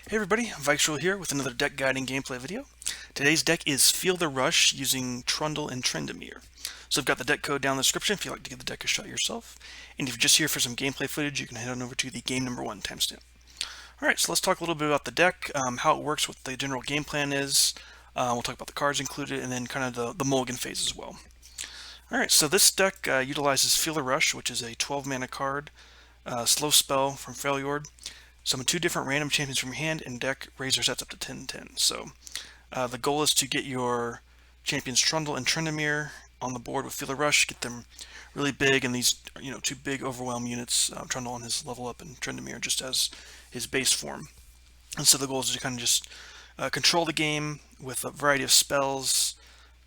Hey everybody, Vikeshul here with another deck guiding gameplay video. Today's deck is Feel the Rush using Trundle and Tryndamere. So I've got the deck code down in the description if you'd like to give the deck a shot yourself. And if you're just here for some gameplay footage, you can head on over to the game number 1 timestamp. Alright, so let's talk a little bit about the deck, how it works, what the general game plan is. We'll talk about the cards included, and then kind of the mulligan phase as well. Alright, so this deck utilizes Feel the Rush, which is a 12 mana card, slow spell from Freljord. Summon 2 different random champions from your hand and deck, raise your sets up to 10-10. So the goal is to get your champions Trundle and Tryndamere on the board with Feel the Rush, get them really big, and these 2 big Overwhelm units, Trundle on his level up and Tryndamere just as his base form. And so the goal is to kind of just control the game with a variety of spells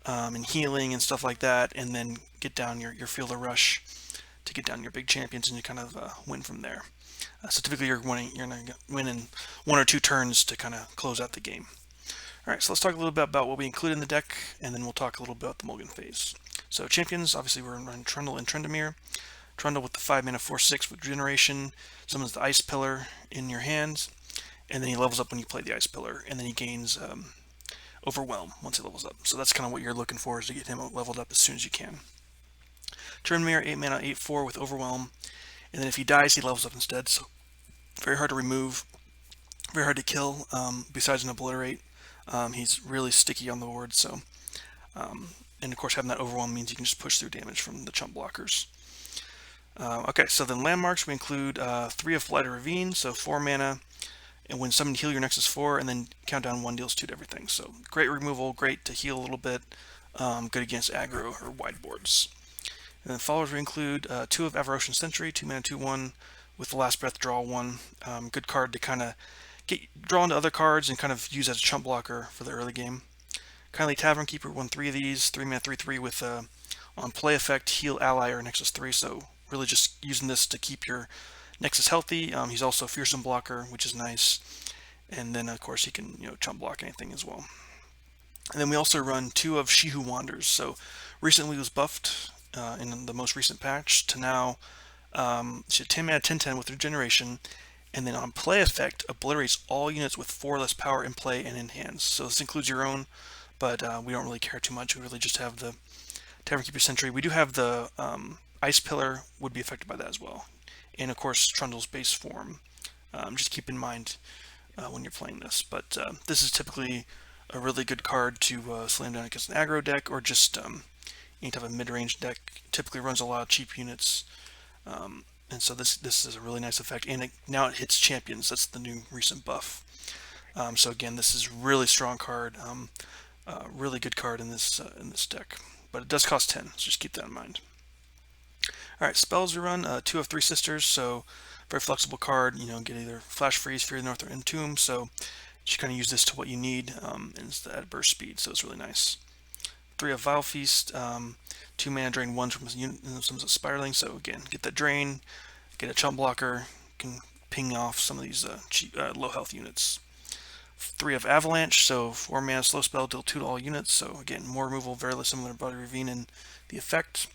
and healing and stuff like that, and then get down your Feel the Rush to get down your big champions and you kind of win from there. So typically you're going to win in 1 or 2 turns to kind of close out the game. Alright, so let's talk a little bit about what we include in the deck, and then we'll talk a little bit about the mulligan phase. So champions, obviously we're running Trundle and Tryndamere. Trundle with the 5 mana 4/6 with regeneration, summons the Ice Pillar in your hands, and then he levels up when you play the Ice Pillar, and then he gains Overwhelm once he levels up. So that's kind of what you're looking for, is to get him leveled up as soon as you can. Tryndamere 8 mana 8/4 with Overwhelm, and then if he dies, he levels up instead. So very hard to remove, very hard to kill. Besides an obliterate, he's really sticky on the board. So, and of course, having that Overwhelm means you can just push through damage from the chump blockers. Okay, so then landmarks, we include 3 of Blighted Ravine, so 4 mana, and when summoned, heal your Nexus 4, and then countdown 1 deals 2 to everything. So great removal, great to heal a little bit, good against aggro or wide boards. And then followers, we include 2 of Avarician Sentry, 2 mana 2/1, with the Last Breath, draw 1. Good card to kind of get drawn to other cards and kind of use as a chump blocker for the early game. Kindly Tavern Keeper, 3 of these, 3 mana 3/3 with on play effect, heal ally or Nexus 3. So really just using this to keep your Nexus healthy. He's also a fearsome blocker, which is nice. And then of course he can chump block anything as well. And then we also run 2 of She Who Wanders. So recently was buffed in the most recent patch to now she had 10 mana 10/10 with regeneration, and then on play effect obliterates all units with 4 less power in play and in hands. So this includes your own, but we don't really care too much. We really just have the Tavern Keeper Sentry. We do have the Ice Pillar would be affected by that as well, and of course Trundle's base form. Just keep in mind when you're playing this. But this is typically a really good card to slam down against an aggro deck, or just any type of mid-range deck. Typically runs a lot of cheap units, and so this is a really nice effect. And now it hits champions. That's the new recent buff. So again, this is a really strong card, really good card in this deck. But it does cost 10, so just keep that in mind. All right, spells we run 2 of 3 Sisters, so very flexible card. Get either Flash Freeze, Fear the North, or Entomb. So you kind of use this to what you need, and it's at burst speed, so it's really nice. 3 of Vile Feast, 2 mana drain 1 from some spiraling. So again, get that drain, get a chump blocker, can ping off some of these cheap, low health units. 3 of Avalanche, so 4 mana slow spell, deal 2 to all units. So again, more removal, very similar to Blighted Ravine in the effect.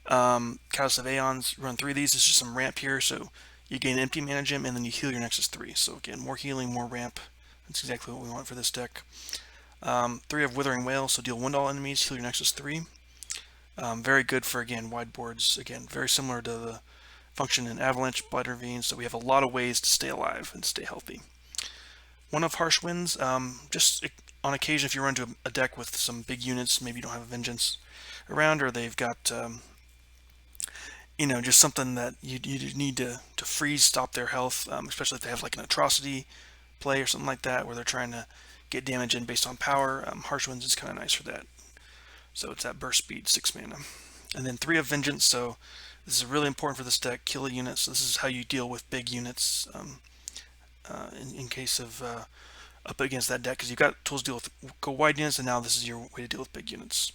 Chalice of Aeons, run 3 of these. It's just some ramp here, so you gain empty mana gem and then you heal your Nexus 3. So again, more healing, more ramp. That's exactly what we want for this deck. 3 of Withering Wail, so deal 1 to all enemies, heal your Nexus 3. Very good for, again, wide boards. Again, very similar to the function in Avalanche, Blighted Ravine, so we have a lot of ways to stay alive and stay healthy. 1 of Harsh Winds, just on occasion if you run into a deck with some big units, maybe you don't have a Vengeance around, or they've got just something that you need to freeze, stop their health, especially if they have like an Atrocity play or something like that, where they're trying to get damage in based on power. Harsh Winds is kind of nice for that. So it's at burst speed, 6 mana. And then 3 of Vengeance, so this is really important for this deck. Kill a unit, so this is how you deal with big units in case of up against that deck, because you've got tools to deal with go wide units, and now this is your way to deal with big units.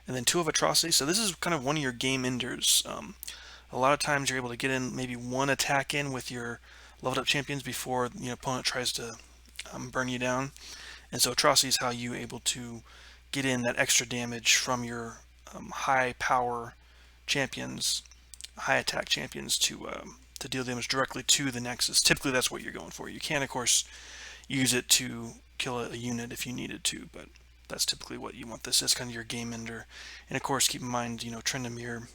And then 2 of Atrocity, so this is kind of one of your game enders. A lot of times you're able to get in maybe 1 attack in with your leveled up champions before your opponent tries to burn you down. And so Atrocity is how you're able to get in that extra damage from your high power champions, high attack champions, to deal damage directly to the Nexus. Typically that's what you're going for. You can of course use it to kill a unit if you needed to, but that's typically what you want this as, kind of your game ender. And of course, keep in mind, you know, Tryndamere,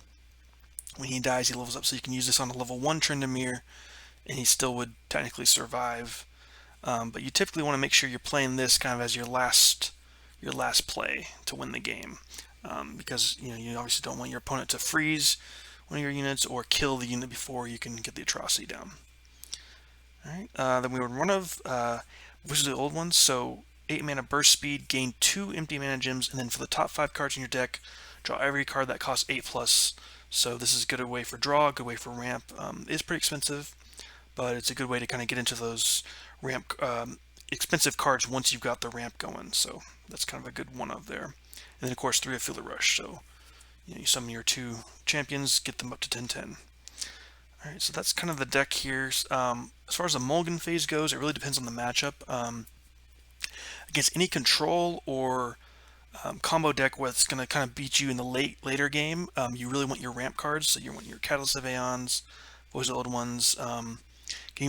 when he dies, he levels up, so you can use this on a level 1 Tryndamere, and he still would technically survive. But you typically want to make sure you're playing this kind of as your last play to win the game, because you know you obviously don't want your opponent to freeze one of your units or kill the unit before you can get the Atrocity down. All right, then we would run of which is the old ones. So 8 mana burst speed, gain 2 empty mana gems, and then for the top 5 cards in your deck, draw every card that costs 8+. So this is a good way for draw, good way for ramp. It's pretty expensive, but it's a good way to kind of get into those ramp expensive cards once you've got the ramp going. So that's kind of a good one of there. And then of course 3 of Feel the Rush. So you know, you summon your 2 champions, get them up to 10/10. All right, so that's kind of the deck here. As far as the mulligan phase goes, it really depends on the matchup. Against any control or combo deck what's going to kind of beat you in the later game, you really want your ramp cards. So you want your Catalyst of Aeons, those old ones. Can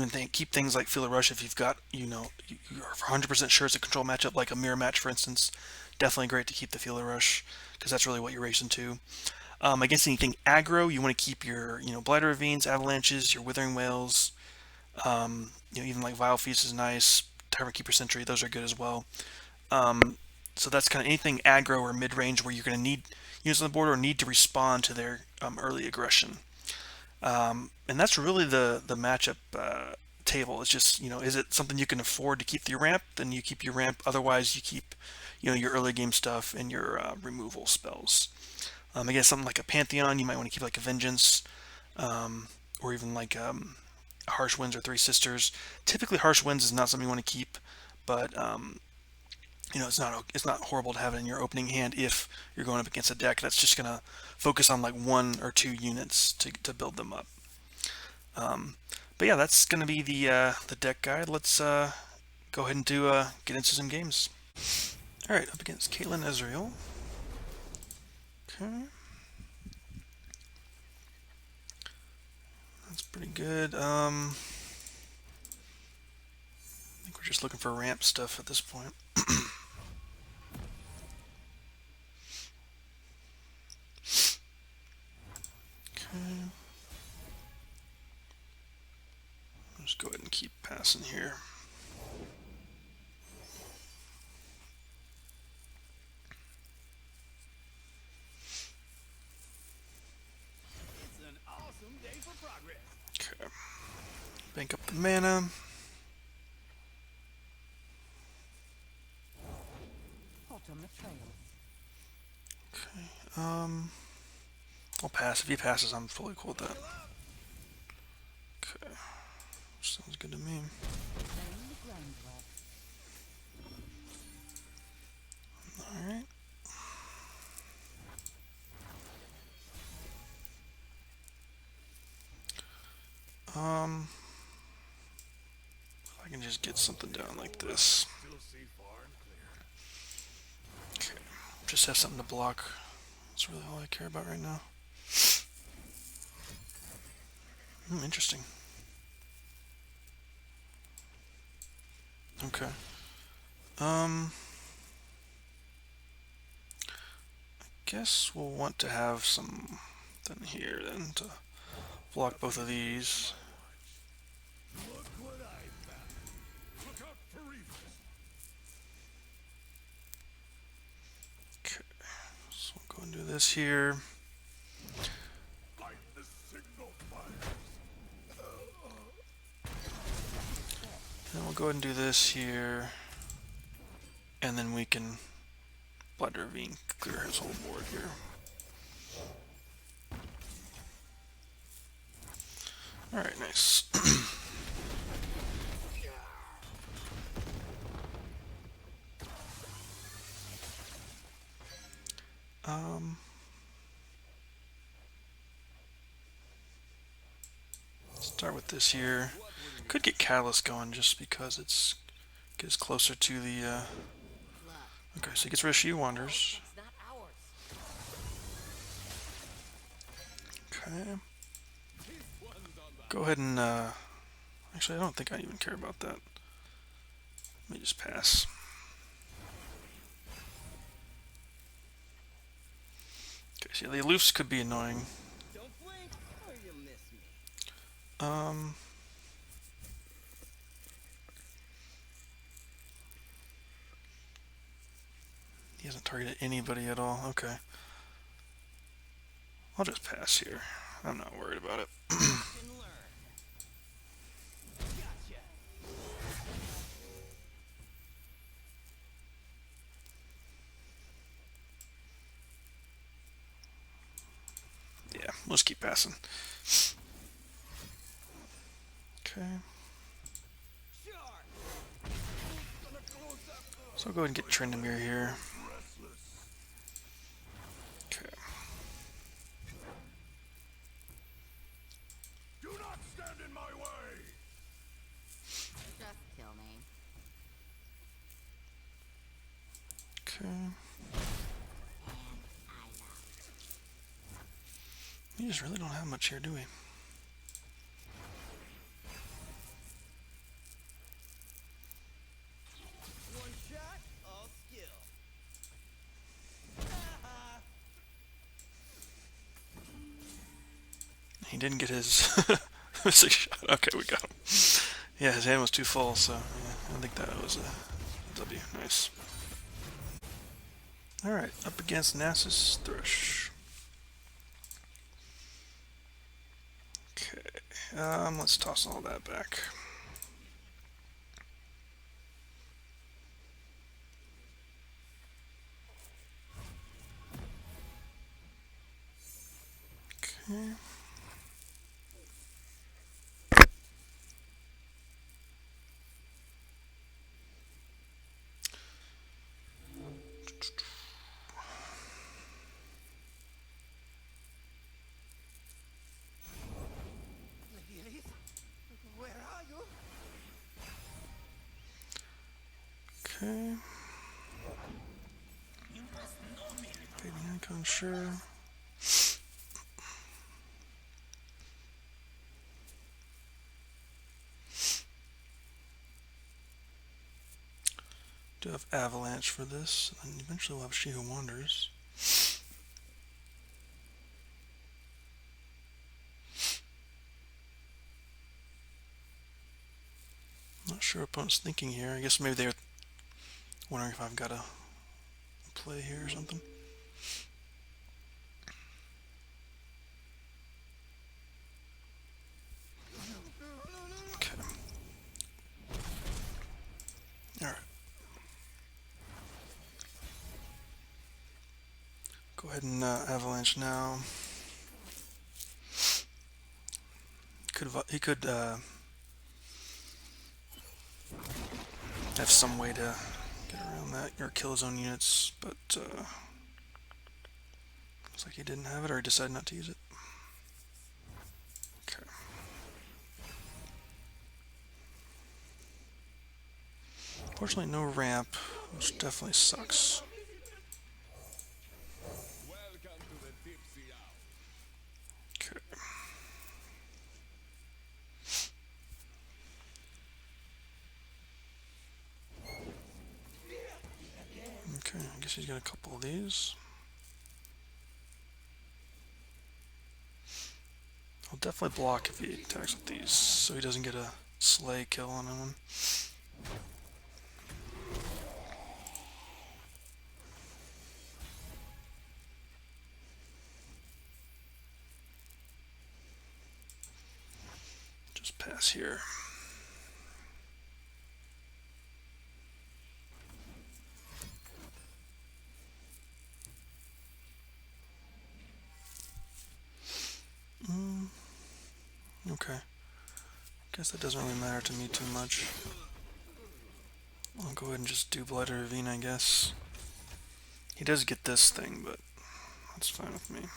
even keep things like Feel the Rush if you've got, you know, you're 100% sure it's a control matchup, like a mirror match, for instance. Definitely great to keep the Feel the Rush, because that's really what you're racing to. Against anything aggro, you want to keep your, you know, Blighter Ravines, Avalanches, your Withering Whales. You know, even like Vile Feast is nice. Tyrant Keeper Sentry, those are good as well. So that's kind of anything aggro or mid-range where you're going to need units on the board or need to respond to their early aggression. And that's really the matchup table. It's just, you know, is it something you can afford to keep your ramp? Then you keep your ramp. Otherwise, you keep, you know, your early game stuff and your removal spells. I guess something like a Pantheon, you might want to keep like a Vengeance, or even like Harsh Winds or Three Sisters. Typically, Harsh Winds is not something you want to keep, but you know, it's not horrible to have it in your opening hand if you're going up against a deck that's just gonna focus on like 1 or 2 units to build them up. But yeah, that's gonna be the deck guide. Let's go ahead and get into some games. All right, up against Caitlin Ezreal. Okay, that's pretty good. I think we're just looking for ramp stuff at this point. Okay. Let's go ahead and keep passing here. It's an awesome day for progress. Okay. Bank up the mana. Okay. I'll pass. If he passes, I'm fully cool with that. Okay. Sounds good to me. Alright. If I can just get something down like this. Okay. Just have something to block. That's really all I care about right now. Interesting. Okay. I guess we'll want to have something here then to block both of these. Okay, so we'll go and do this here. And we'll go ahead and do this here. And then we can Blood Ravine clear his whole board here. Alright, nice. Start with this here. Could get Catalyst going just because it's gets closer to the okay, so he gets rid of She Wanders. Okay. Go ahead and actually I don't think I even care about that. Let me just pass. Okay, so the aloofs could be annoying. Don't blink or you'll miss me. He hasn't targeted anybody at all. Okay. I'll just pass here. I'm not worried about it. And learn. Gotcha. Yeah, let's keep passing. Okay. Sure. So I'll go ahead and get Tryndamere here. Okay. Do not stand in my way. Just kill me. Okay. We just really don't have much here, do we? One shot, all skill. He didn't get his 6 shot. Okay, we got him. Yeah, his hand was too full, so yeah, I think that was a W. Nice. Alright, up against Nexus Thrush. Okay, let's toss all that back. Okay. Ladies, where are you? Okay. Fading icon, sure. Do have Avalanche for this, and eventually we'll have She Who Wanders. Not sure what opponent's thinking here. I guess maybe they're wondering if I've got a play here or something. Okay. Alright. Go ahead and Avalanche now. He could have some way to get around that or kill his own units, but looks like he didn't have it or he decided not to use it. Okay. Unfortunately, no ramp, which definitely sucks. Welcome to the tipsy hour. Okay. Okay, I guess he's got a couple of these. I'll definitely block if he attacks with these, so he doesn't get a slay kill on him. Just pass here. Okay. Guess that doesn't really matter to me too much. I'll go ahead and just do Blighter Ravine, I guess. He does get this thing, but that's fine with me.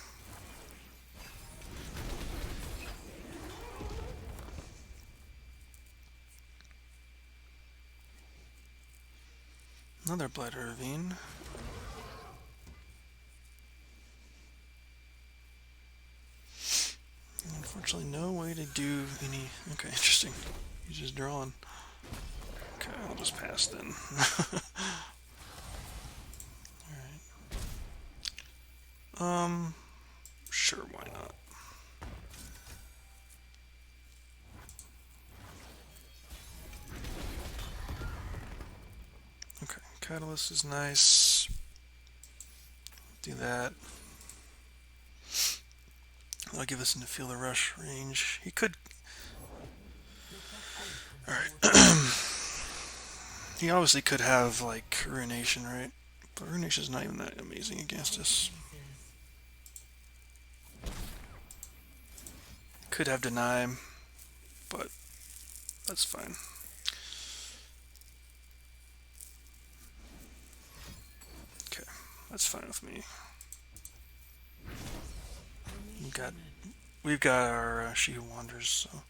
Another Blighter Ravine. Unfortunately, no way to do any... Okay, interesting. He's just drawing. Okay. Okay, I'll just pass then. Alright. Sure, why not? Okay, Catalyst is nice. Do that. That'll give us into Feel the Rush range. He could... Alright. He obviously could have, like, Ruination, right? But Ruination's not even that amazing against us. Could have Deny, but that's fine. Okay, that's fine with me. We've got our She Who Wanders, so...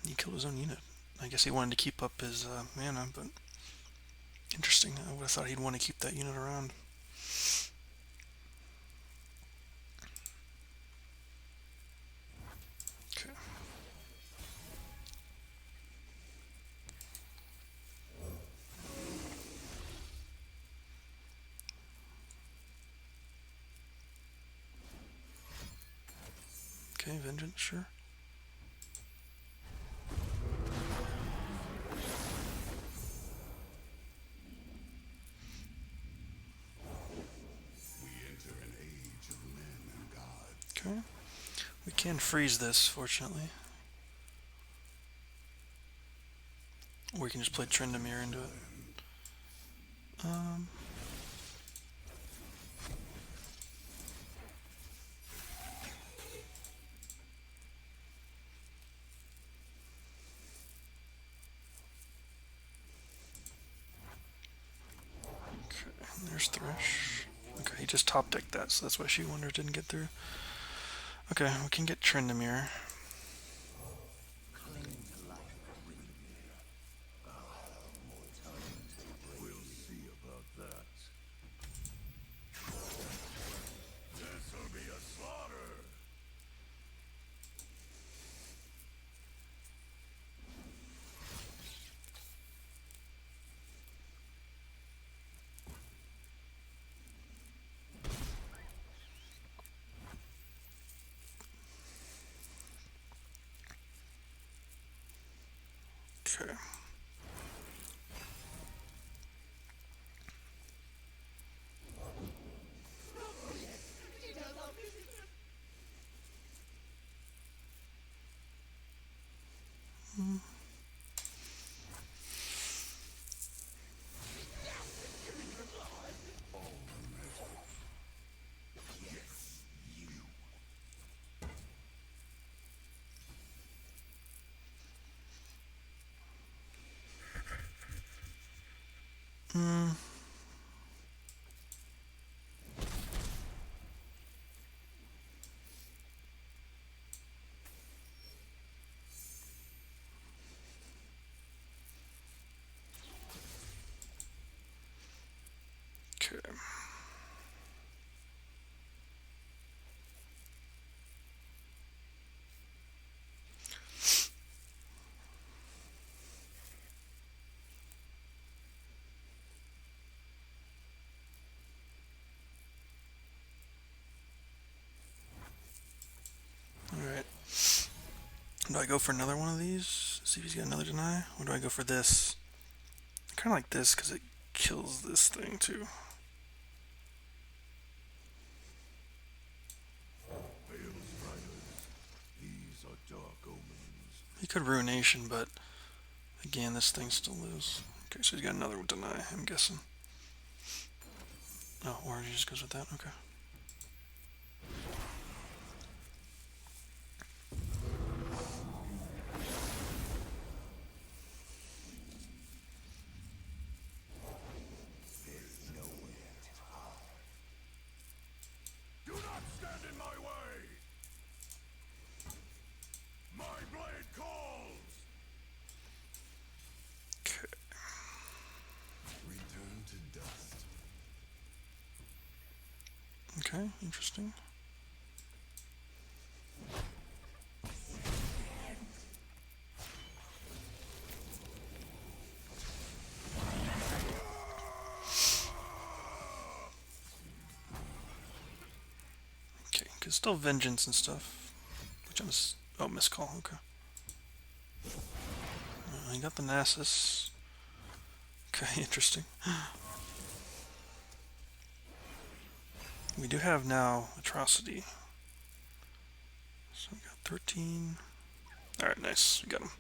He killed his own unit. I guess he wanted to keep up his mana, but... Interesting, I would have thought he'd want to keep that unit around. Okay. Okay, Vengeance, sure. Okay. We can freeze this, fortunately. Or we can just play Tryndamere into it. Okay, there's Thresh. Okay, he just top decked that, so that's why She Wonder didn't get through. Okay, we can get Tryndamere. We'll see about that. This'll be a slaughter. Okay. Okay. Alright. Do I go for another one of these? See if he's got another Deny? Or do I go for this? I kind of like this because it kills this thing too. These are dark omens. He could Ruination, but again, this thing still lives. Okay, so he's got another Deny, I'm guessing. Oh, or he just goes with that? Okay. Do not stand in my way. My blade calls. Okay. Return to dust. Okay, interesting. Okay, because still vengeance and stuff. Which I'm oh, miscall. Okay. I got the Nexus. Okay, interesting. We do have now Atrocity. So we got 13. Alright, nice. We got him.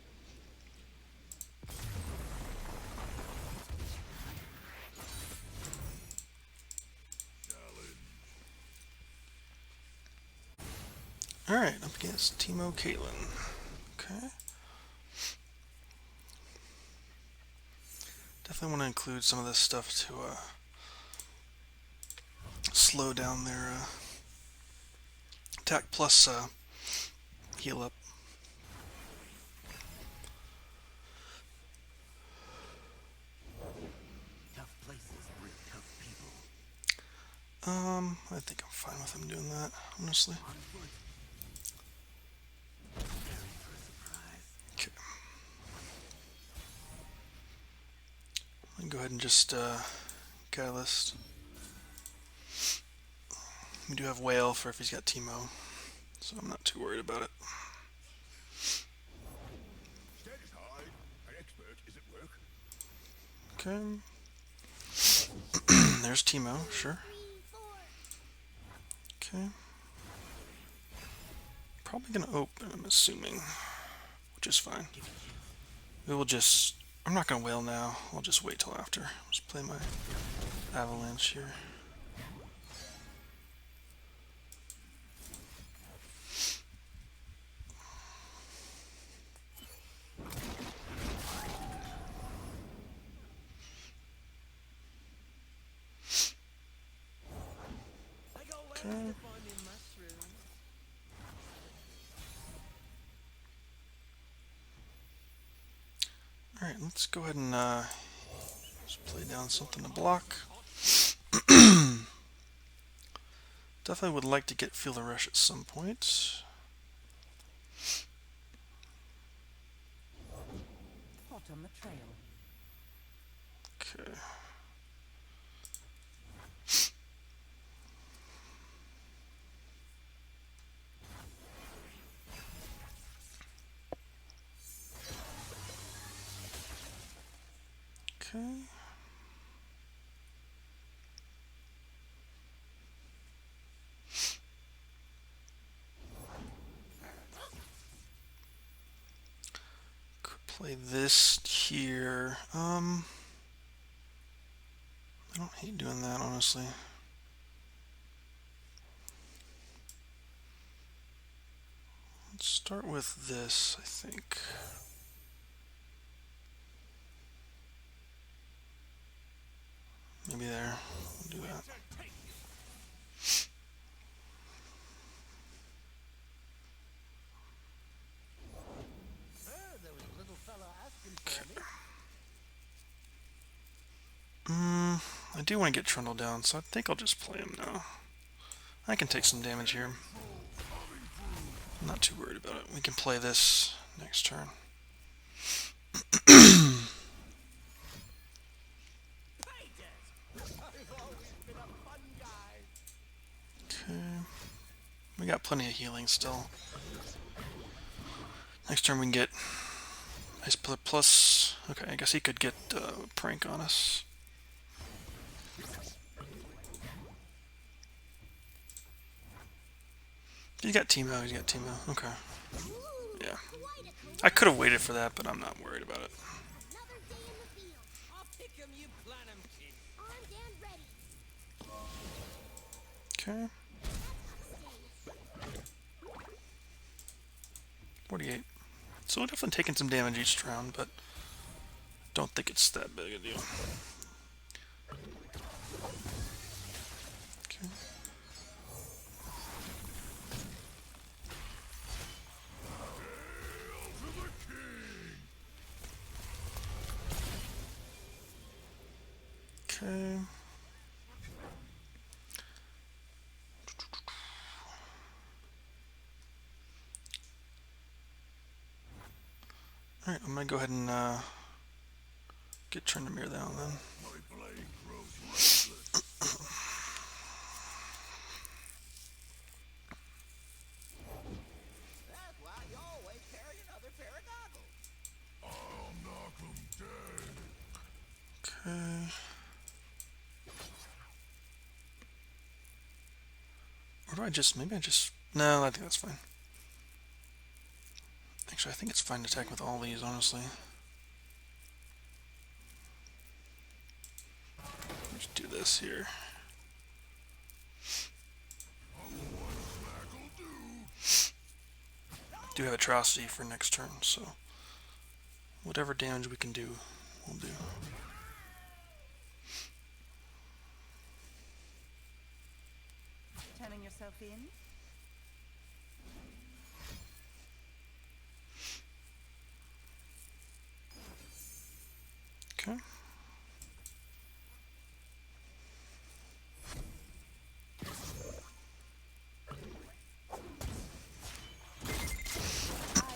Alright, up against Teemo Caitlyn. Okay. Definitely want to include some of this stuff to slow down their attack plus heal up. Tough places breed tough people. I think I'm fine with him doing that, honestly. Okay. I'll go ahead and just guy list. We do have Whale for if he's got Teemo, so I'm not too worried about it. Stand aside. An expert is at work. Okay. There's Teemo, sure. Okay. Probably gonna open, I'm assuming, which is fine. We will just... I'm not gonna Whale now. I'll just wait till after. Just play my Avalanche here. Okay. Alright, let's go ahead and just play down something to block. Definitely would like to get Feel the Rush at some point. Hot on the trail. Okay. Okay. Could play this here. I don't hate doing that, honestly. Let's start with this, I think. Maybe there. We'll do that. There was a little fella asking Okay. for me. I do want to get Trundle down, so I think I'll just play him now. I can take some damage here. I'm not too worried about it. We can play this next turn. Okay. We got plenty of healing still. Next turn we can get Ice plus. Okay, I guess he could get Prank on us. He's got Teemo, he's got Teemo. Okay. Yeah. I could have waited for that, but I'm not worried about it. Another day in the field. I'll pick 'em, you plan 'em, kid. Armed and ready. Okay. 48. So we're definitely taking some damage each round, but don't think it's that big a deal. Okay. Okay. Alright, I'm gonna go ahead and get Tryndamere down then. My blade grows restless. That's why you always carry another pair of goggles. I'll knock 'em dead. Okay. Or do I just, maybe I just, no, I think that's fine. Actually, I think it's fine to attack with all these, honestly. Just do this here. Do have Atrocity for next turn, so whatever damage we can do, we'll do. Turning yourself in. Okay.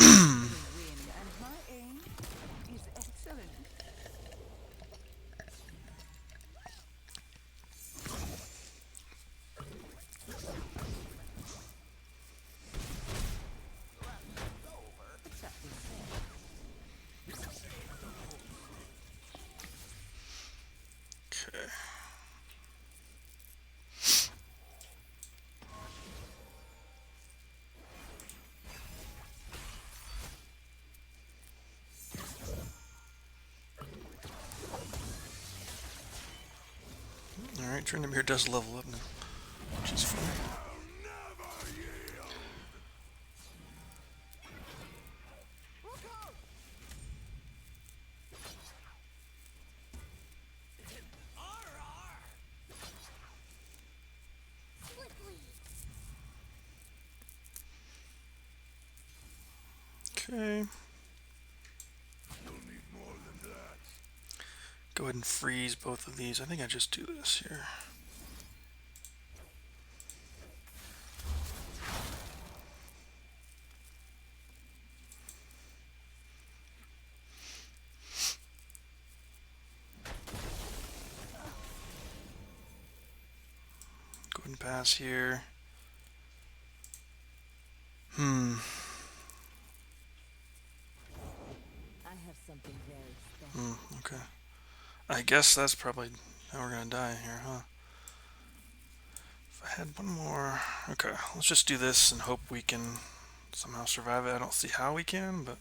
Win, and my aim is excellent. Exactly Okay. Alright, Tryndamere does level up now, which is fine. Swiftly. Okay. You'll need more than that. Go ahead and freeze both of these. I think I just do this here. Go ahead and pass here. I have something very special. Okay. I guess that's probably how we're gonna die here, huh? If I had one more... Okay, let's just do this and hope we can somehow survive it. I don't see how we can, but...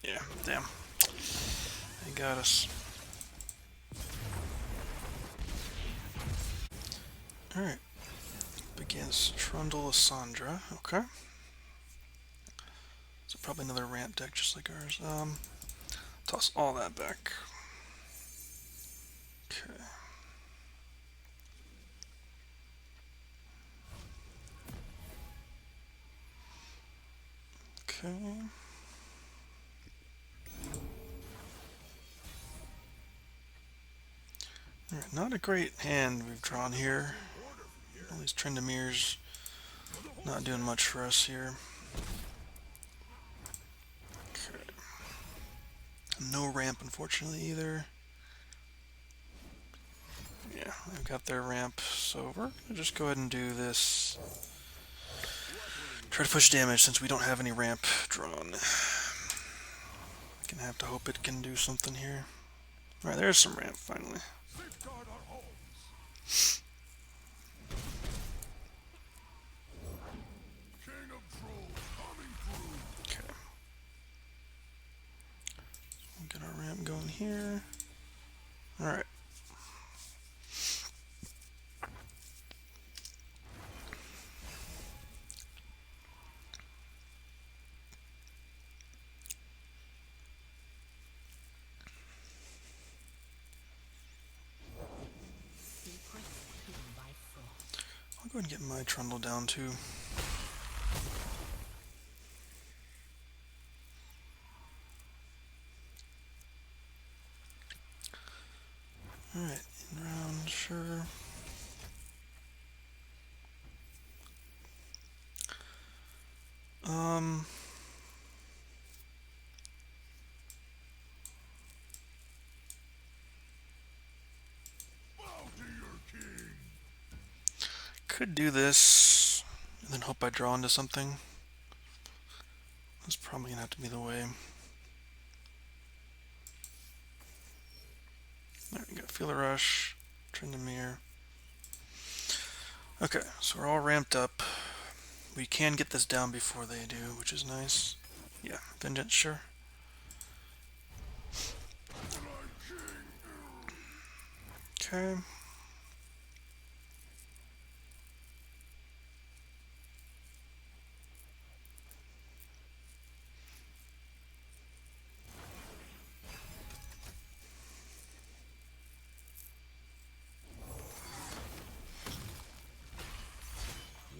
Yeah, damn. They got us. Alright. Begins Trundle Sandra. Okay. So probably another ramp deck just like ours. Toss all that back. Okay. Okay. Alright, not a great hand we've drawn here. All these Tryndamere's not doing much for us here. Okay. No ramp, unfortunately, either. Yeah, they've got their ramp, so we're gonna just go ahead and do this. Try to push damage since we don't have any ramp drawn. Gonna have to hope it can do something here. Alright, there's some ramp finally. Safeguard our homes. King of trolls coming through. Okay. We'll get our ramp going here. Alright. I'll go ahead and get my Trundle down too. Alright, in round, sure. could do this and then hope I draw into something. That's probably gonna have to be the way. There we go. Feel the rush. Tryndamere. Okay, so we're all ramped up. We can get this down before they do, which is nice. Yeah, vengeance, sure. Okay.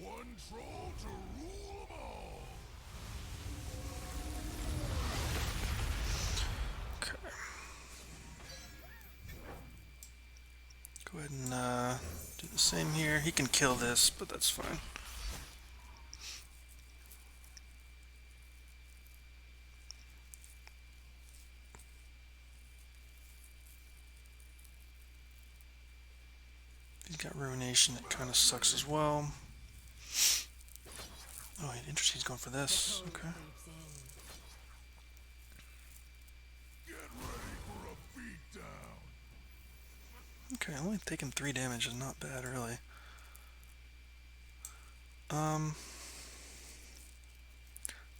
One troll to rule them all. Okay. Go ahead and do the same here. He can kill this, but that's fine. He's got Ruination, that kind of sucks as well. Oh, interesting, he's going for this. Okay. Get ready for a beatdown. Okay, only taking 3 damage is not bad, really. I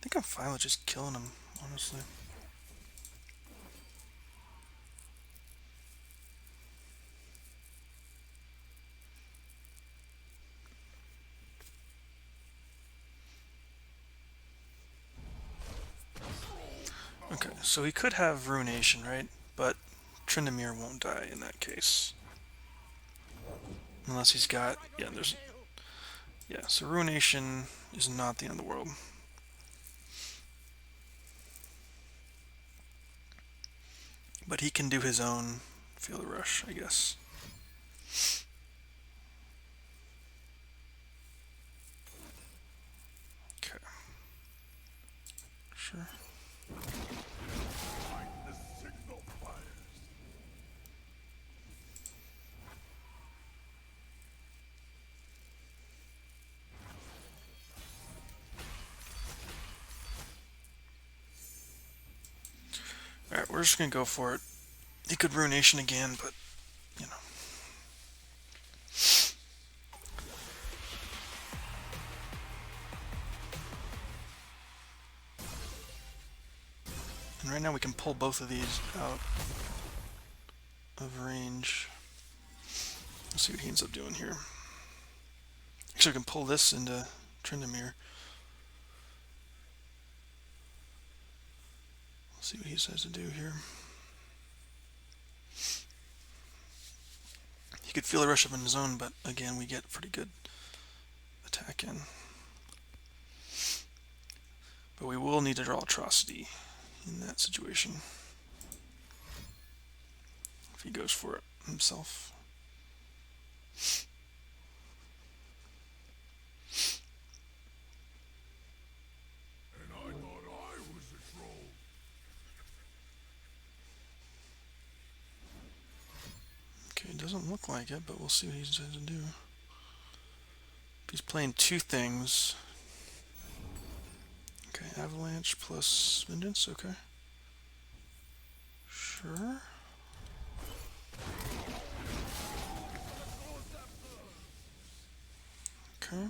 think I'm fine with just killing him, honestly. Okay, so he could have Ruination, right? But Tryndamere won't die in that case. Unless he's got... Yeah, there's... Yeah, so Ruination is not the end of the world. But he can do his own Feel the Rush, I guess. Okay. Sure. The signal fires. Alright, we're just gonna go for it. He could Ruination again, but, you know. And right now we can pull both of these out of range. Let's see what he ends up doing here. Actually, we can pull this into Tryndamere. Let's see what he says to do here. He could Feel the Rush up in his own, but again, we get pretty good attack in. But we will need to draw Atrocity in that situation. If he goes for it himself. And I thought I was a troll. Okay, it doesn't look like it, but we'll see what he decides to do. He's playing 2 things. Okay, Avalanche plus Vengeance, okay. Sure. Okay.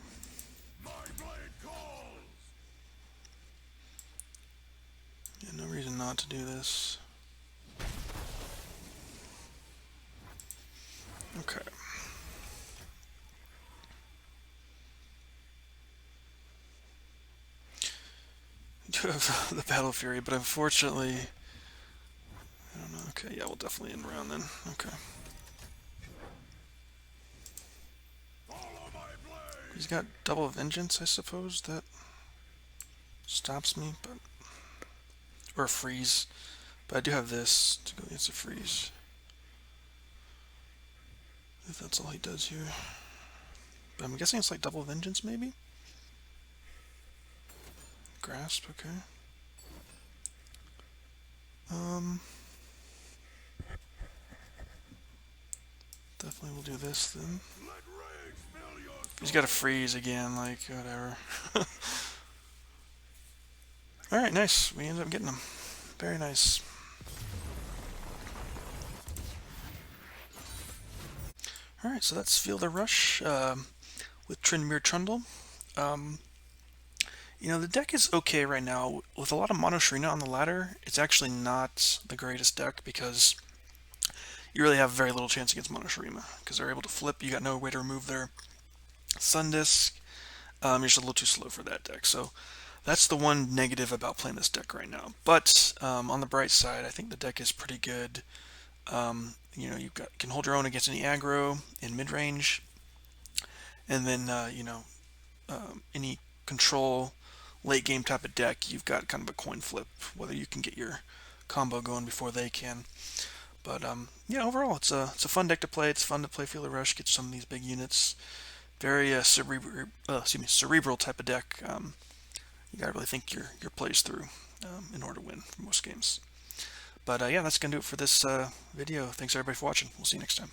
My blade calls. Yeah, no reason not to do this. Okay. We do have the Battle Fury, but unfortunately... I don't know. Okay, yeah, we'll definitely end round then. Okay. Follow my blade. He's got double Vengeance, I suppose. That stops me, but... Or a freeze. But I do have this to go against a freeze. If that's all he does here. But I'm guessing it's like double Vengeance, maybe? Grasp, okay. Definitely we'll do this then. Let rage fill your He's got to freeze again, like, whatever. Alright, nice. We ended up getting him. Very nice. Alright, so that's Feel the Rush with Tryndamere Trundle. You know, the deck is okay right now. With a lot of Mono Sharina on the ladder, it's actually not the greatest deck because you really have very little chance against Mono Sharima because they're able to flip. You got no way to remove their Sun Disc. You're just a little too slow for that deck. So that's the one negative about playing this deck right now. But on the bright side, I think the deck is pretty good. You know, you can hold your own against any aggro in mid range, and then you know, any control late game type of deck, you've got kind of a coin flip whether you can get your combo going before they can. But yeah, overall it's a fun deck to play. It's fun to play Feel the Rush, get some of these big units. Very cerebral type of deck. You gotta really think your plays through in order to win for most games. But yeah, that's gonna do it for this video. Thanks everybody for watching. We'll see you next time.